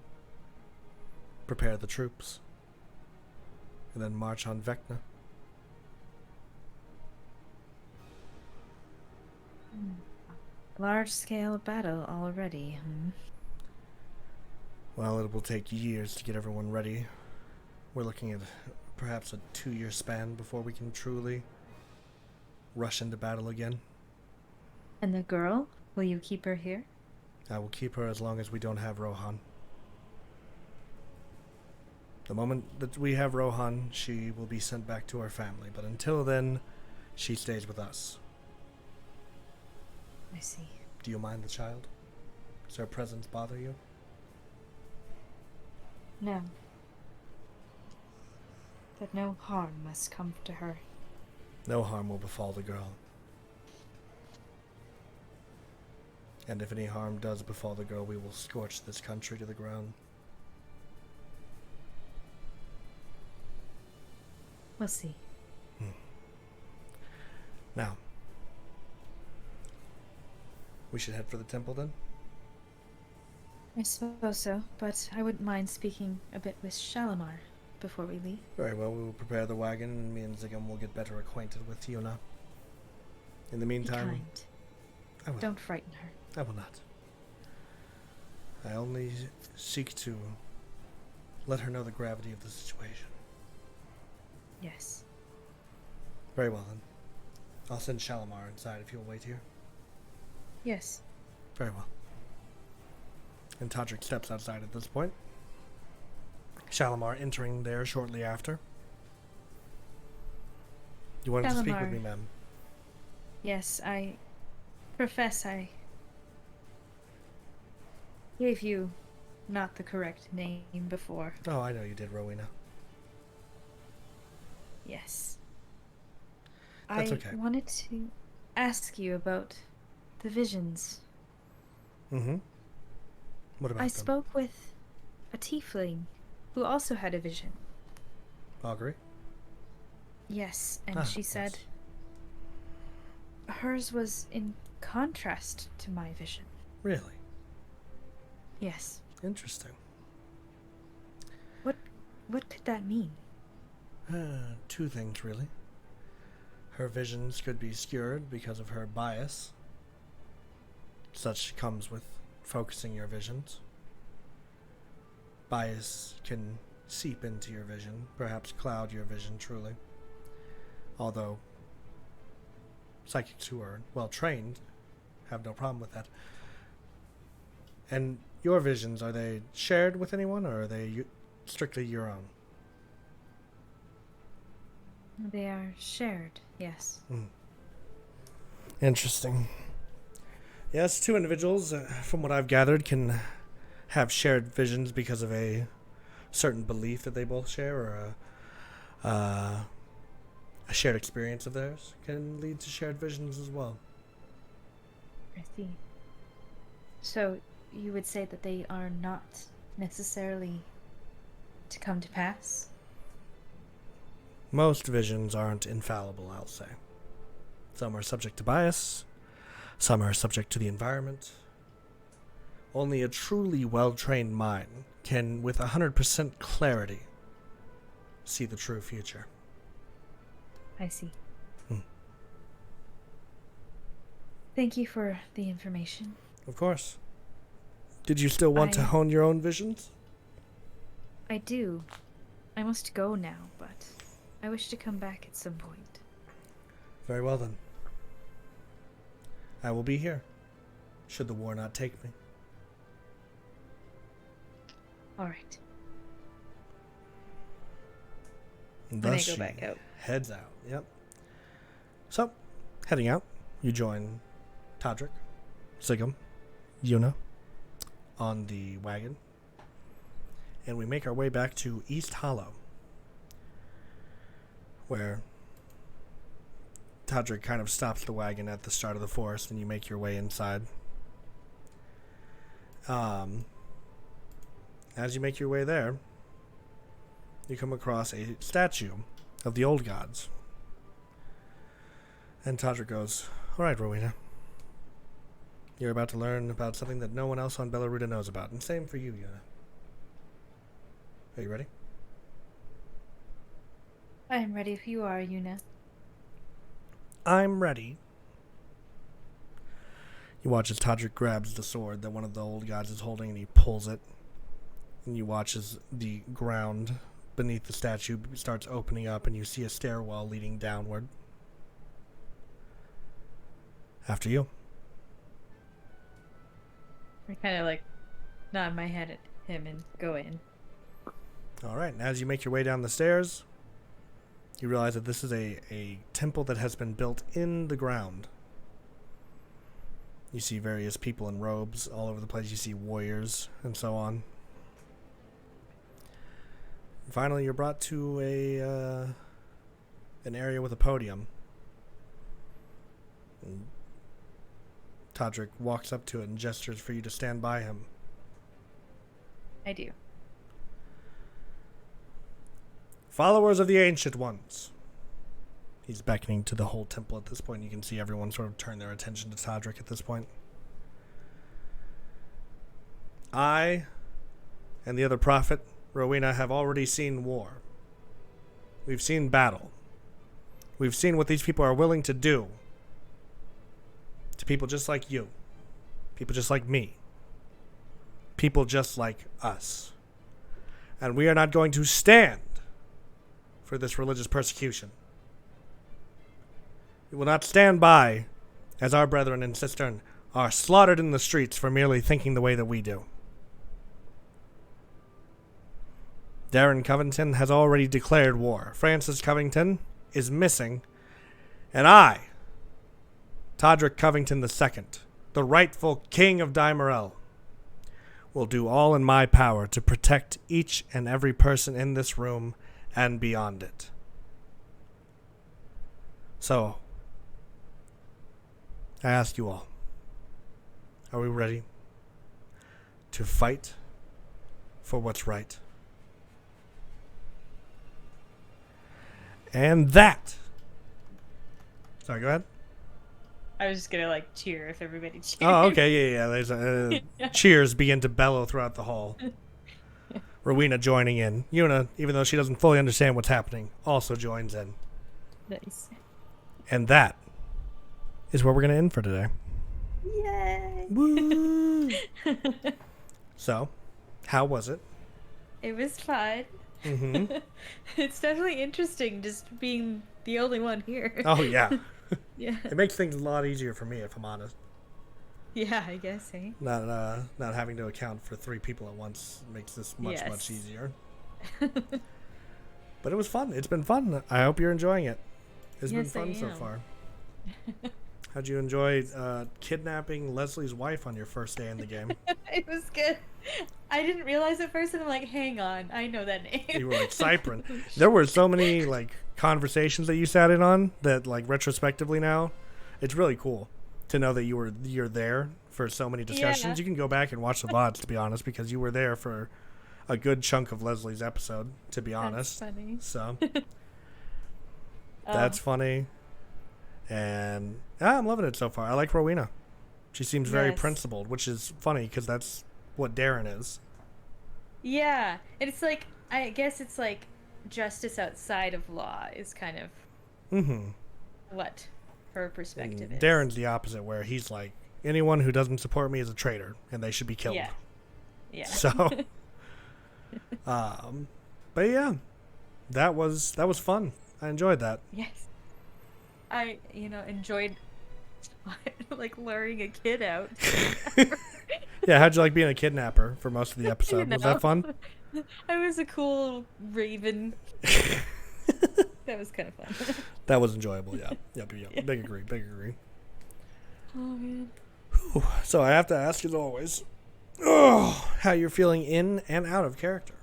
prepare the troops, and then march on Vecna. Large-scale battle already, Well, it will take years to get everyone ready. We're looking at perhaps a 2-year span before we can truly rush into battle again. And the girl? Will you keep her here? I will keep her as long as we don't have Rohan. The moment that we have Rohan, she will be sent back to her family. But until then, she stays with us. I see. Do you mind the child? Does her presence bother you? No. That no harm must come to her. No harm will befall the girl. And if any harm does befall the girl, we will scorch this country to the ground. We'll see. Now, we should head for the temple then? I suppose so, but I wouldn't mind speaking a bit with Shalimar before we leave. Very well, we will prepare the wagon, and me and Zigam will get better acquainted with Yuna. In the Be meantime, kind. I will. Don't frighten her. I will not. I only seek to let her know the gravity of the situation. Yes. Very well then. I'll send Shalimar inside if you'll wait here. Yes. Very well. And Todrick steps outside at this point. Shalimar entering there shortly after. You wanted to speak with me, ma'am? Yes, I profess I gave you not the correct name before. Oh, I know you did, Rowena. Yes. That's okay. I wanted to ask you about the visions. Mm-hmm. What about them? I spoke with a tiefling who also had a vision. Augury? Yes, and she said hers was in contrast to my vision. Really? Yes. Interesting. What could that mean? Two things, really. Her visions could be skewed because of her bias. Such comes with focusing your visions. Bias can seep into your vision, perhaps cloud your vision truly. Although psychics who are well trained have no problem with that. And your visions, are they shared with anyone, or are they strictly your own? They are shared, yes. Interesting. Yes, two individuals, from what I've gathered, can have shared visions because of a certain belief that they both share, or a shared experience of theirs can lead to shared visions as well. I see. So you would say that they are not necessarily to come to pass? Most visions aren't infallible, I'll say. Some are subject to bias, some are subject to the environment. Only a truly well-trained mind can, with 100% clarity, see the true future. I see. Thank you for the information. Of course. Did you still want to I hone your own visions? I do. I must go now, but I wish to come back at some point. Very well then. I will be here, should the war not take me. All right. And When I thus go she back out. heads out. Yep. So, heading out, you join Todrick, Sigum, Yuna on the wagon, and we make our way back to East Hollow, where Todrick kind of stops the wagon at the start of the forest, and you make your way inside. As you make your way there, you come across a statue of the old gods. And Todrick goes, "All right, Rowena. You're about to learn about something that no one else on Bellaruda knows about. And same for you, Yuna. Are you ready?" I am ready if you are, Yuna. "I'm ready." You watch as Todrick grabs the sword that one of the old gods is holding and he pulls it. And you watch as the ground beneath the statue starts opening up and you see a stairwell leading downward. After you. I kind of like nod my head at him and go in. Alright, and as you make your way down the stairs, you realize that this is a temple that has been built in the ground. You see various people in robes all over the place. You see warriors and so on. And finally, you're brought to an area with a podium. And Todrick walks up to it and gestures for you to stand by him. I do. "Followers of the Ancient Ones." He's beckoning to the whole temple at this point. You can see everyone sort of turn their attention to Todrick at this point. "I and the other prophet, Rowena, have already seen war. We've seen battle. We've seen what these people are willing to do to people just like you, people just like me, people just like us. And we are not going to stand for this religious persecution. We will not stand by as our brethren and sisters are slaughtered in the streets for merely thinking the way that we do. Darren Covington has already declared war. Francis Covington is missing. And I, Todrick Covington II, the rightful king of Dimorel, will do all in my power to protect each and every person in this room and beyond it. So, I ask you all, are we ready to fight for what's right? And that... Sorry, go ahead. I was just gonna like cheer if everybody cheered. Oh, okay, yeah. There's cheers begin to bellow throughout the hall. Rowena joining in. Yuna, even though she doesn't fully understand what's happening, also joins in. Nice. And that is where we're going to end for today. Yay! Woo! So, how was it? It was fun. Mm-hmm. It's definitely interesting just being the only one here. Oh, yeah. Yeah. It makes things a lot easier for me, if I'm honest. Yeah, I guess, eh? Not having to account for 3 people at once makes this much easier. But it was fun. It's been fun. I hope you're enjoying it. It's been fun so far. How'd you enjoy kidnapping Leslie's wife on your first day in the game? It was good. I didn't realize at first, and I'm like, hang on, I know that name. You were like, Cyprin. There were so many like conversations that you sat in on that, like, retrospectively now, it's really cool to know that you're there for so many discussions. Yeah. You can go back and watch the VODs, to be honest, because you were there for a good chunk of Leslie's episode, to be honest. That's funny. So that's funny. And I'm loving it so far. I like Rowena. She seems very principled, which is funny because that's what Darren is. Yeah. And it's like, I guess it's like justice outside of law is kind of what her perspective And is. Darren's the opposite, where he's like, anyone who doesn't support me is a traitor, and they should be killed. Yeah. Yeah. So, but yeah, that was fun. I enjoyed that. Yes. I, enjoyed like luring a kid out. Yeah, how'd you like being a kidnapper for most of the episode? Was that fun? I was a cool raven. That was kind of fun. That was enjoyable, yeah. Yep. Yeah. Big agree. Oh, man. Whew. So I have to ask, as always, how you're feeling in and out of character.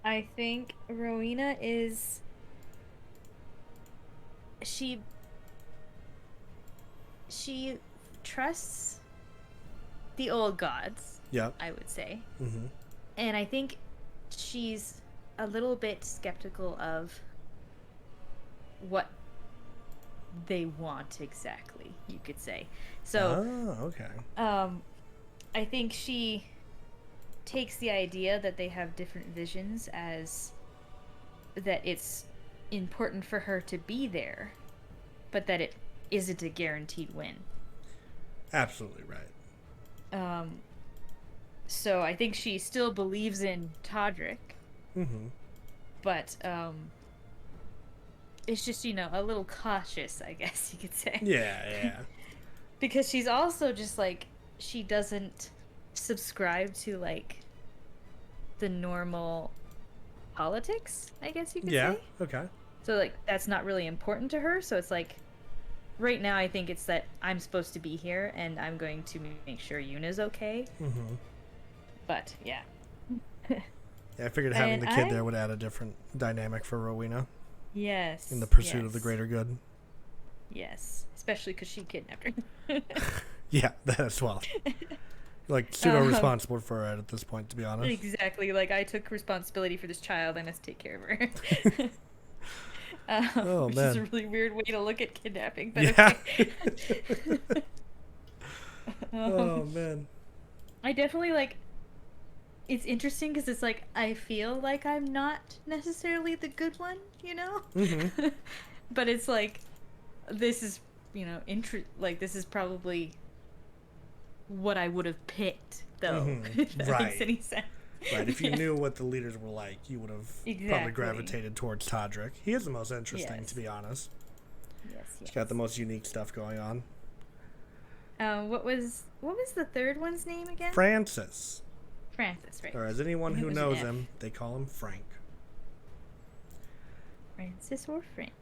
I think Rowena is... She trusts the old gods, Yeah. I would say. Mm-hmm. And I think she's a little bit skeptical of what they want exactly, you could say. So, okay. I think she takes the idea that they have different visions as that it's important for her to be there, but that it isn't a guaranteed win. Absolutely right. So I think she still believes in Todrick, Mm-hmm. but it's just, a little cautious, I guess you could say. Yeah. Because she's also just like, she doesn't subscribe to like the normal politics, I guess you could say. Okay. So like that's not really important to her. So it's like right now I think it's that I'm supposed to be here and I'm going to make sure Yuna's okay. Mm-hmm. But yeah. Yeah, I figured having And the kid there would add a different dynamic for Rowena Yes. in the pursuit of the greater good. Yes, especially because she kidnapped her. Yeah, that as well. Like pseudo-responsible for her at this point, to be honest. Exactly. Like I took responsibility for this child. I must take care of her. Oh, which man. is a really weird way to look at kidnapping. But Yeah. okay. Oh man. I definitely like. It's interesting because it's like I feel like I'm not necessarily the good one, Mm-hmm. But it's like this is like this is probably what I would have picked though. Mm-hmm. If that makes any sense. Right. If you Yeah. knew what the leaders were like, you would have probably Exactly. gravitated towards Todrick. He is the most interesting, Yes. to be honest. Yes. He's got the most unique stuff going on. What was the third one's name again? Francis. Francis, right? Or as anyone I think who it was an knows F. him, they call him Frank. Francis or Frank?